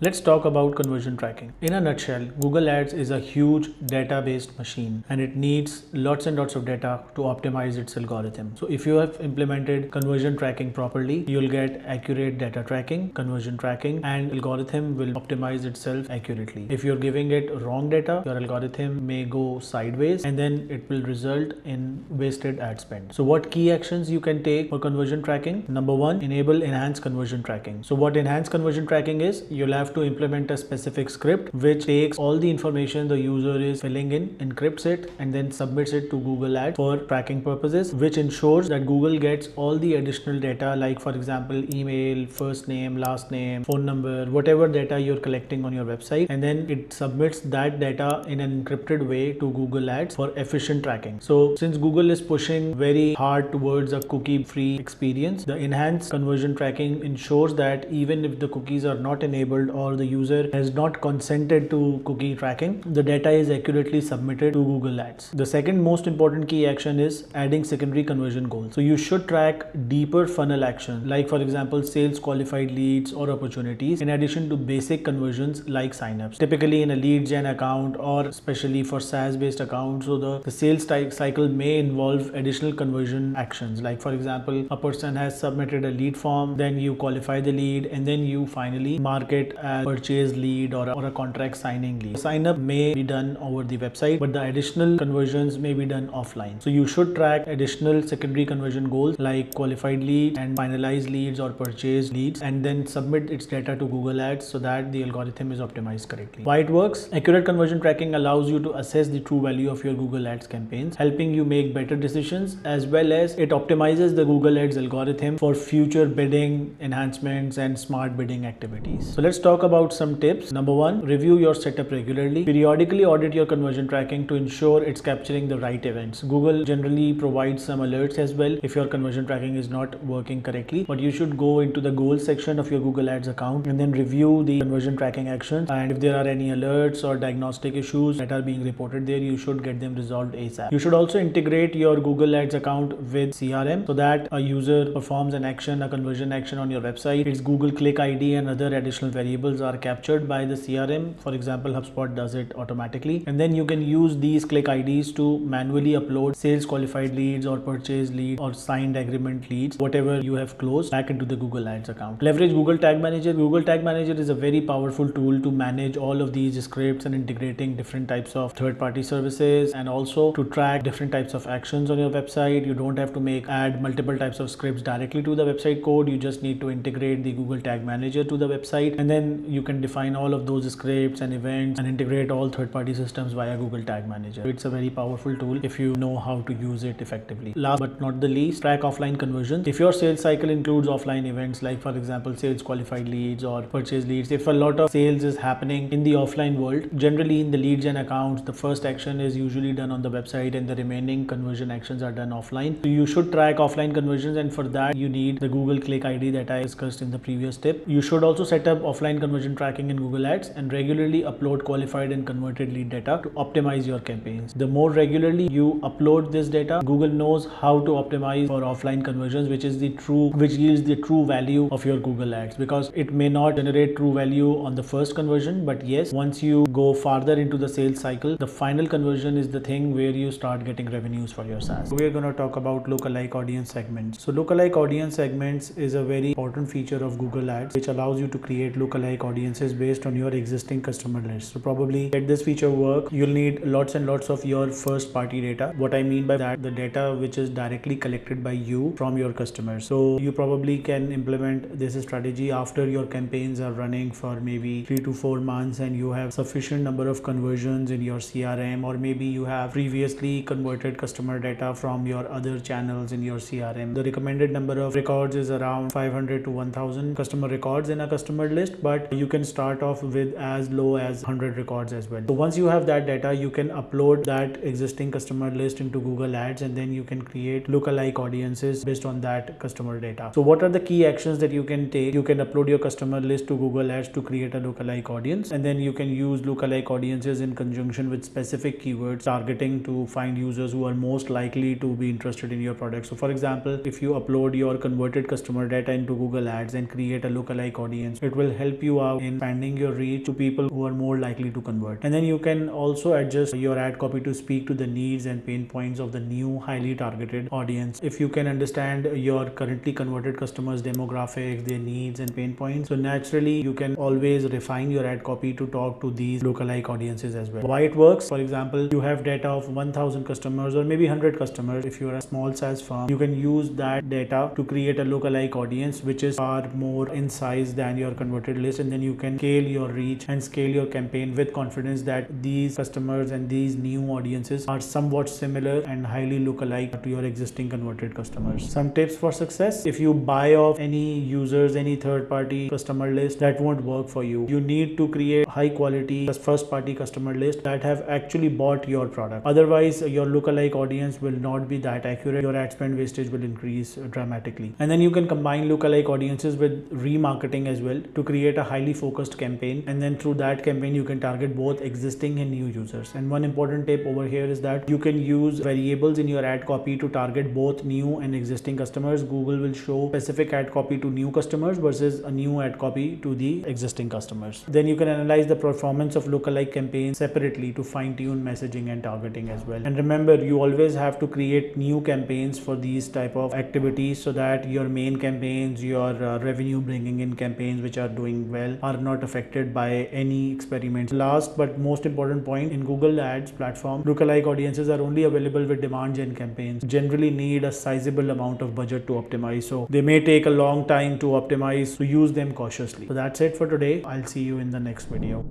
Let's talk about conversion tracking. In a nutshell, Google Ads is a huge data-based machine and it needs lots and lots of data to optimize its algorithm. So if you have implemented conversion tracking properly, you'll get accurate data tracking, conversion tracking, and algorithm will optimize itself accurately. If you're giving it wrong data, your algorithm may go sideways and then it will result in wasted ad spend. So what key actions you can take for conversion tracking? Number one, enable enhanced conversion tracking. So what enhanced conversion tracking is, you'll have to implement a specific script which takes all the information the user is filling in, encrypts it, and then submits it to Google Ads for tracking purposes, which ensures that Google gets all the additional data, like for example email, first name, last name, phone number, whatever data you're collecting on your website, and then it submits that data in an encrypted way to Google Ads for efficient tracking. So since Google is pushing very hard towards a cookie-free experience, the enhanced conversion tracking ensures that even if the cookies are not enabled or the user has not consented to cookie tracking, the data is accurately submitted to Google Ads. The second most important key action is adding secondary conversion goals. So you should track deeper funnel action, like for example sales qualified leads or opportunities, in addition to basic conversions like signups. Typically in a lead gen account, or especially for SaaS based accounts, so the sales cycle may involve additional conversion actions, like for example a person has submitted a lead form, then you qualify the lead, and then you finally mark it as purchase lead or a contract signing lead. Sign up may be done over the website, but the additional conversions may be done offline. So you should track additional secondary conversion goals like qualified leads and finalized leads or purchase leads, and then submit its data to Google Ads so that the algorithm is optimized correctly. Why it works? Accurate conversion tracking allows you to assess the true value of your Google Ads campaigns, helping you make better decisions, as well as it optimizes the Google Ads algorithm for future bidding enhancements and smart bidding activities. So let's talk about some tips. Number one, review your setup regularly. Periodically audit your conversion tracking to ensure it's capturing the right events. Google generally provides some alerts as well if your conversion tracking is not working correctly, but you should go into the goals section of your Google Ads account and then review the conversion tracking actions, and if there are any alerts or diagnostic issues that are being reported there, you should get them resolved ASAP. You should also integrate your Google Ads account with CRM so that a user performs an action, a conversion action on your website, its Google Click ID and other additional variables are captured by the CRM. For example, HubSpot does it automatically, and then you can use these click IDs to manually upload sales qualified leads or purchase leads or signed agreement leads, whatever you have closed, back into the Google Ads account. Leverage Google Tag Manager. Google Tag Manager is a very powerful tool to manage all of these scripts and integrating different types of third-party services, and also to track different types of actions on your website. You don't have to add multiple types of scripts directly to the website code. You just need to integrate the Google Tag Manager to the website, and then you can define all of those scripts and events and integrate all third-party systems via Google Tag Manager. It's a very powerful tool if you know how to use it effectively. Last but not the least, track offline conversions. If your sales cycle includes offline events, like for example sales qualified leads or purchase leads, if a lot of sales is happening in the offline world, generally in the lead gen accounts, the first action is usually done on the website and the remaining conversion actions are done offline. So you should track offline conversions, and for that you need the Google Click ID that I discussed in the previous tip. You should also set up offline conversion tracking in Google Ads and regularly upload qualified and converted lead data to optimize your campaigns. The more regularly you upload this data, Google knows how to optimize for offline conversions, which yields the true value of your Google Ads, because it may not generate true value on the first conversion, but yes, once you go farther into the sales cycle, the final conversion is the thing where you start getting revenues for your SaaS. We're going to talk about lookalike audience segments. So lookalike audience segments is a very important feature of Google Ads, which allows you to create lookalike audiences based on your existing customer list. So probably let this feature work, you'll need lots and lots of your first party data. What I mean by that, the data which is directly collected by you from your customers. So you probably can implement this strategy after your campaigns are running for maybe 3 to 4 months and you have sufficient number of conversions in your CRM, or maybe you have previously converted customer data from your other channels in your CRM. The recommended number of records is around 500 to 1000 customer records in a customer list, but you can start off with as low as 100 records as well. So once you have that data, you can upload that existing customer list into Google Ads, and then you can create lookalike audiences based on that customer data. So what are the key actions that you can take? You can upload your customer list to Google Ads to create a lookalike audience, and then you can use lookalike audiences in conjunction with specific keywords targeting to find users who are most likely to be interested in your product. So for example, if you upload your converted customer data into Google Ads and create a lookalike audience, it will help you out in expanding your reach to people who are more likely to convert. And then you can also adjust your ad copy to speak to the needs and pain points of the new highly targeted audience. If you can understand your currently converted customers' demographics, their needs and pain points, so naturally you can always refine your ad copy to talk to these lookalike audiences as well. Why it works? For example, you have data of 1000 customers or maybe 100 customers. If you are a small SaaS firm, you can use that data to create a lookalike audience which is far more in size than your converted list, and then you can scale your reach and scale your campaign with confidence that these customers and these new audiences are somewhat similar and highly lookalike to your existing converted customers. Some tips for success: if you buy off any users, any third party customer list, that won't work for you. You need to create high quality first party customer list that have actually bought your product. Otherwise, your lookalike audience will not be that accurate. Your ad spend wastage will increase dramatically. And then you can combine lookalike audiences with remarketing as well to create a highly focused campaign. And then through that campaign, you can target both existing and new users. And one important tip over here is that you can use variables in your ad copy to target both new and existing customers. Google will show specific ad copy to new customers versus a new ad copy to the existing customers. Then you can analyze the performance of lookalike campaigns separately to fine-tune messaging and targeting as well. And remember, you always have to create new campaigns for these type of activities so that your main campaigns, your revenue bringing in campaigns which are doing well, are not affected by any experiments. Last but most important point, in Google Ads platform, lookalike audiences are only available with demand gen campaigns. Generally need a sizable amount of budget to optimize, so they may take a long time to optimize, so use them cautiously. So that's it for today. I'll see you in the next video.